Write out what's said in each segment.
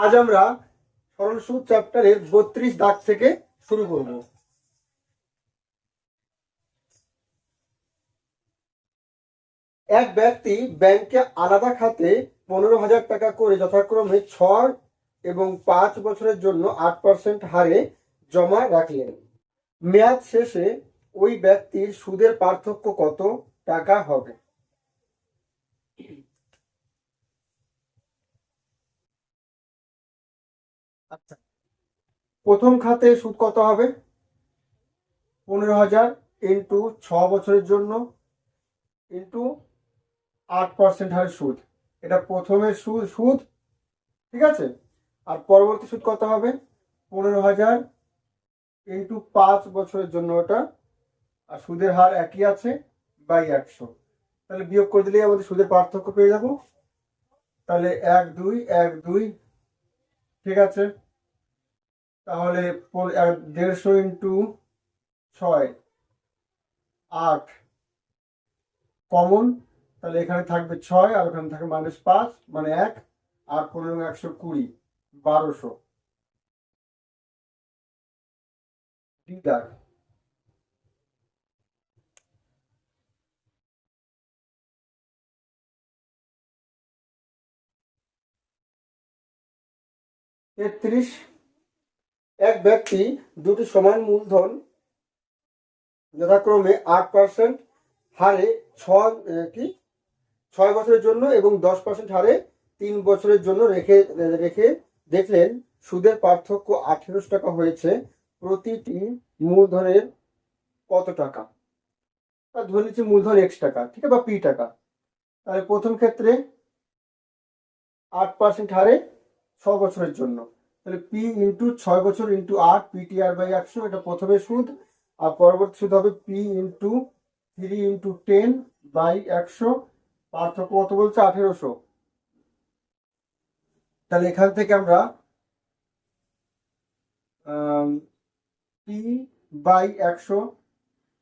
আজ আমরা সরল সুদ চ্যাপ্টারের 32 দাগ থেকে শুরু করব। এক ব্যক্তি ব্যাংকে আলাদা খাতে 15,000 টাকা করে যথাক্রমে 6 এবং 5 বছরের জন্য 8% হারে জমা রাখলেন। মেয়াদ শেষে ওই ব্যক্তির সুদের পার্থক্য কত টাকা হবে? আচ্ছা, প্রথম খাতে সুদ কত হবে? 15,000 ইন্টু 6 বছরের জন্য ইন্টু 8% হারে সুদ। এটা প্রথমের সুদ, ঠিক আছে। আর পরবর্তী সুদ কত হবে? 15,000 ইন্টু 5 বছরের জন্য ওটা, আর সুদের হার একই আছে বাই 100। তাহলে বিয়োগ করে দিলেই আমাদের সুদের পার্থক্য পেয়ে যাব। তাহলে 1,2 ঠিক আছে। তাহলে 150 ইন্টু 6 8 কমন, তাহলে এখানে থাকবে 6 আর ওখানে থাকবে -5 মানে 1 আর 15 120 1200 দিদার। এক ব্যক্তি দুটি সমান মূলধন যথাক্রমে 8% হারে 6 বছরের জন্য এবং 10% হারে 3 বছরের জন্য রেখে রেখে দেখলেন সুদের পার্থক্য 1800 টাকা হয়েছে। প্রতিটি মূলধনের কত টাকা? ধরে নিচ্ছি মূলধন x টাকা, ঠিক আছে, বা p টাকা। তাহলে প্রথম ক্ষেত্রে 8% হারে 6 বছরের জন্য, তাহলে p ইন্টু 6 বছর ইন্টু 8 PTR বাই 100, এটা প্রথমে সুদ। আর পরবর্তী সুদ হবে p ইন্টু 3 ইন্টু 10 বাই 100, পার্থক্য কত বলছে? 1800। তাহলে এখান থেকে আমরা p বাই 100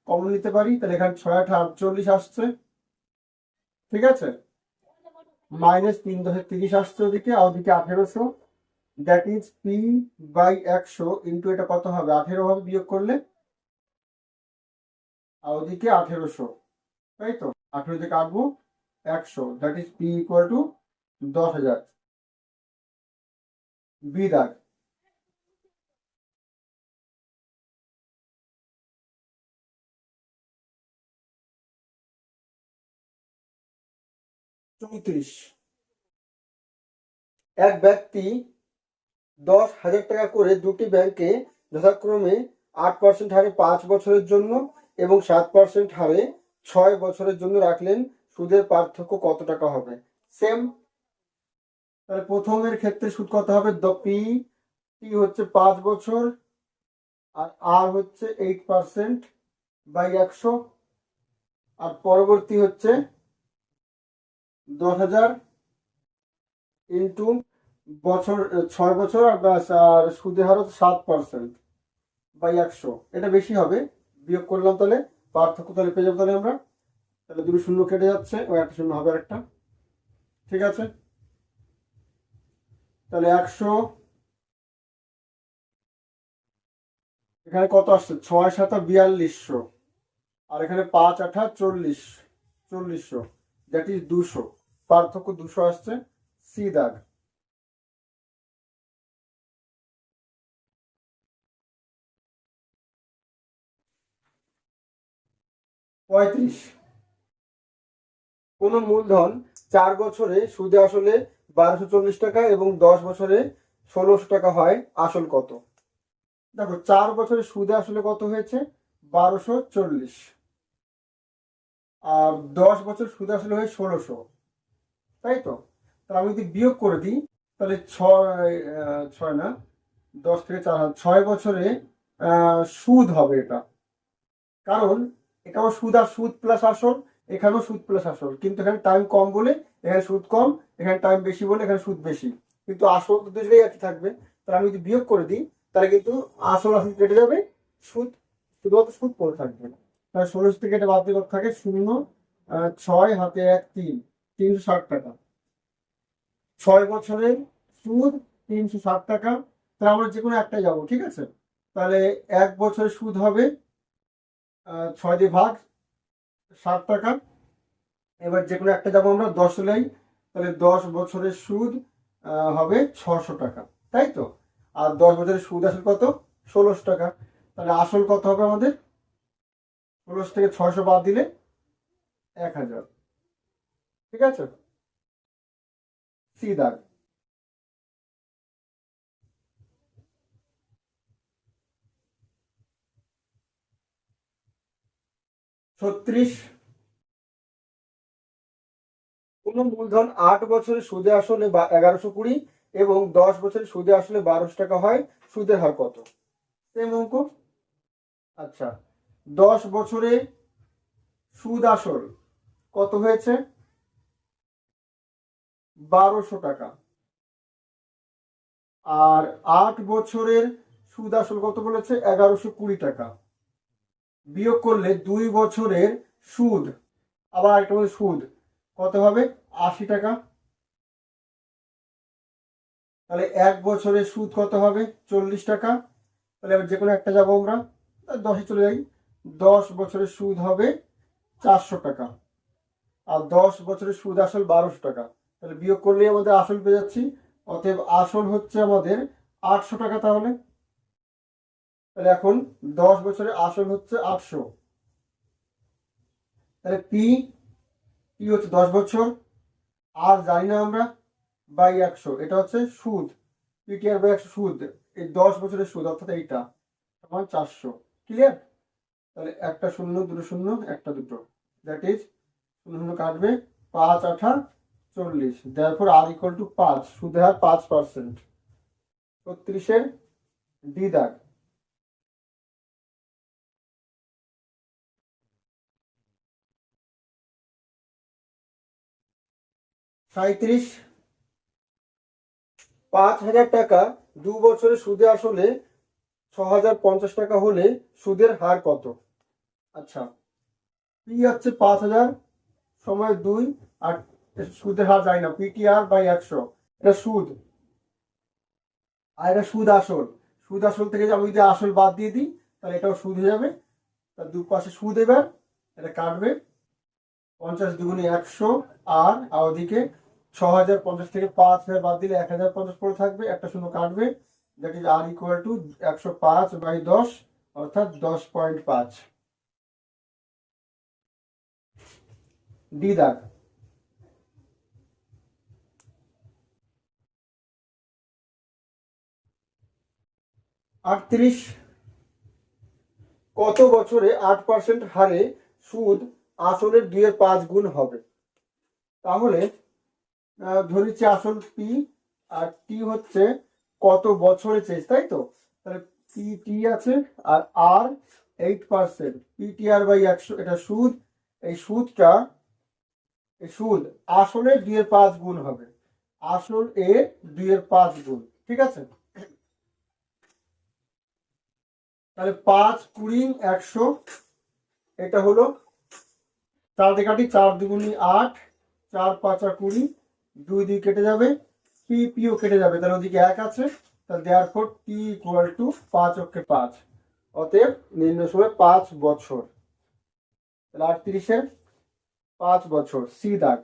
কমন নিতে পারি। তাহলে এখানে 6 8 48 আসছে, ঠিক আছে, -3 × 30 আসছে ওদিকে, আর ওদিকে 1800। That is p by 100 into এটা কত হবে? 18 হবে বিয়োগ করলে, আর ওদিকে 1800, তাই তো। 18 দিয়ে কাটবো 100, that is p equal to 10,000। বি দাগ। এক ব্যক্তি 10,000 টাকা করে দুটি ব্যাংকে যথাক্রমে 8% হারে 5 বছরের জন্য এবং 7% হারে 6 বছরের জন্য রাখলেন। সুদের পার্থক্য কত টাকা হবে? সেম। তাহলে প্রথমের ক্ষেত্রে সুদ কত হবে? টি হচ্ছে 5 বছর আর আর হচ্ছে 8% বাই 100, আর পরবর্তী হচ্ছে 10,000 ইন্টু বছর 6 বছর আর সুদের হার হচ্ছে 7% বাই 100। এটা বেশি হবে, বিয়োগ করলাম, তাহলে পার্থক্য তাহলে পেয়ে যাবো। তাহলে আমরা তাহলে দুটো শূন্য কেটে যাচ্ছে, ওই একটা শূন্য হবে একটা, ঠিক আছে। তাহলে 100 এখানে কত আসছে? 6 7 4200, আর এখানে 5 8 4400, দ্যাট ইজ 200, পার্থক্য 200 আসছে। সি দাগ। 35 কোন মূলধন 4 বছরে সুদে আসলে 1240 টাকা এবং 10 বছরে 1600 টাকা হয়, আসল কত? দেখো, 4 বছরে সুদে আসলে কত হয়েছে? 1240, আর 10 বছর সুদে আসলে হয় 1600, তাই তো। তাহলে আমি যদি বিয়োগ করে দিই, তাহলে 6 না, 10 থেকে 4 6 বছরে সুদ হবে এটা, কারণ এটাও সুদ আর সুদ প্লাস আসল, এখানেও সুদ প্লাস আসল, কিন্তু এখানে টাইম কম বলে এখানে সুদ কম, এখানে টাইম বেশি বলে এখানে সুদ বেশি, কিন্তু আসল তো দুটোই একই থাকবে। তাহলে আমি যদি বিয়োগ করে দিই, তাহলে কিন্তু আসল আসল কেটে যাবে, সুদ শুধুমাত্র সুদ পড়ে থাকবে। তাহলে 16 থেকে এটা বাদ দিয়ে কত থাকে? 0 6 হাতে 1 3 360 টাকা। 6 বছরের সুদ 360 টাকা। তাহলে আমরা যে কোনো একটাই যাবো, ঠিক আছে। তাহলে 1 বছরের সুদ হবে 6 দিয়ে ভাগ 60 টাকা। এবার যে কোনো একটা যাবো আমরা 10 লাই, তাহলে 10 বছরের সুদ হবে 600 টাকা, তাই তো। আর 10 বছরের সুদ আসল কত? 16 টাকা। তাহলে আসল কত হবে আমাদের? 16 থেকে 600 বাদ দিলে 1000, ঠিক আছে। সি দাগ। 36, কোনো মূলধন 8 বছরের সুদে আসলে 1120 এবং 10 বছরের সুদে আসলে 1200 টাকা হয়, সুদের হার কত? সেম অঙ্ক। আচ্ছা, 10 বছরে সুদ আসল কত হয়েছে? 1200 টাকা। আর 8 বছরের সুদ আসল কত বলেছে? 1120 টাকা। বিয়োগ করলে 2 বছরের সুদ, আবার একটা বলে সুদ কত হবে? 80 টাকা। তাহলে 1 বছরের সুদ কত হবে? 40 টাকা। তাহলে এবার যে কোনো একটা যাবো আমরা, 10-এ চলে যাই। 10 বছরের সুদ হবে 400 টাকা। আর 10 বছরের সুদ আসল 1200 টাকা। তাহলে বিয়োগ করলেই আমাদের আসল পেয়ে যাচ্ছি। অতএব আসল হচ্ছে আমাদের 800 টাকা। তাহলে এখন 10 বছরের আসল হচ্ছে 800। তাহলে পি হচ্ছে 10 বছর, আর জানি না আমরা, বাই 100, এটা হচ্ছে সুদ। পিটিআর বাই 100 সুদ, এই 10 বছরের সুদ অর্থাৎ এইটা সমান 400। ক্লিয়ার? তাহলে একটা শূন্য, দুটো শূন্য, একটা দুটো, দ্যাট ইজ শূন্য শূন্য কাটবে, 5 8 40। therefore আর ইকুয়াল টু 5, সুদের হার 5%। 36-এর ডি দাগ। 37, 5000 টাকা 2 বছরের সুদে আসলে 6050 টাকা হলে সুদের হার কত? আচ্ছা, পি হচ্ছে 5000 সময় 2, আর সুদের হার যায় না, পিটিআর বাই 100, এটা সুদ। আর এটা সুদ আসল। সুদ আসল থেকে আমি যদি আসল বাদ দিয়ে দিই তাহলে এটাও সুদ হয়ে যাবে। তার দুপাশে সুদ, এবার এটা কাটবে, 50 দুগুণে 100, আর ওদিকে 6050 থেকে 5000 বাদ দিলে 1050 পড়ে থাকবে, একটা শূন্য কাটবে, that is R equal to 105/10, অর্থাৎ 10.5। ডি দাগ। 38, কত বছরে 8% হারে সুদ আসলের 2/5 গুণ হবে? তাহলে ধরেছি আসল পি, আর টি হচ্ছে কত বছরে চেয়েছে, তাই তো। তাহলে পি টি আছে, আর আর 8%, পিটিআর বাই 100, এটা সুদ। এই সুদটা, এই সুদ আসলের 2/5 গুণ হবে, আসল এ 2/5 গুণ, ঠিক আছে। তাহলে 5 20 100, এটা হলো 4 দিয়ে কাটি, 4 দুগুণি 8, 4 5 20, 2 দিয়ে কেটে যাবে, পি পিও কেটে যাবে, তাহলে ওদিকে 1 আছে। তাহলে দেয়ারফর টি ইকুয়াল টু 5 অক্ষে 5, অতএব নির্ণয় সময় 5 বছর। তাহলে 38-এর 5 বছর, সি দাগ।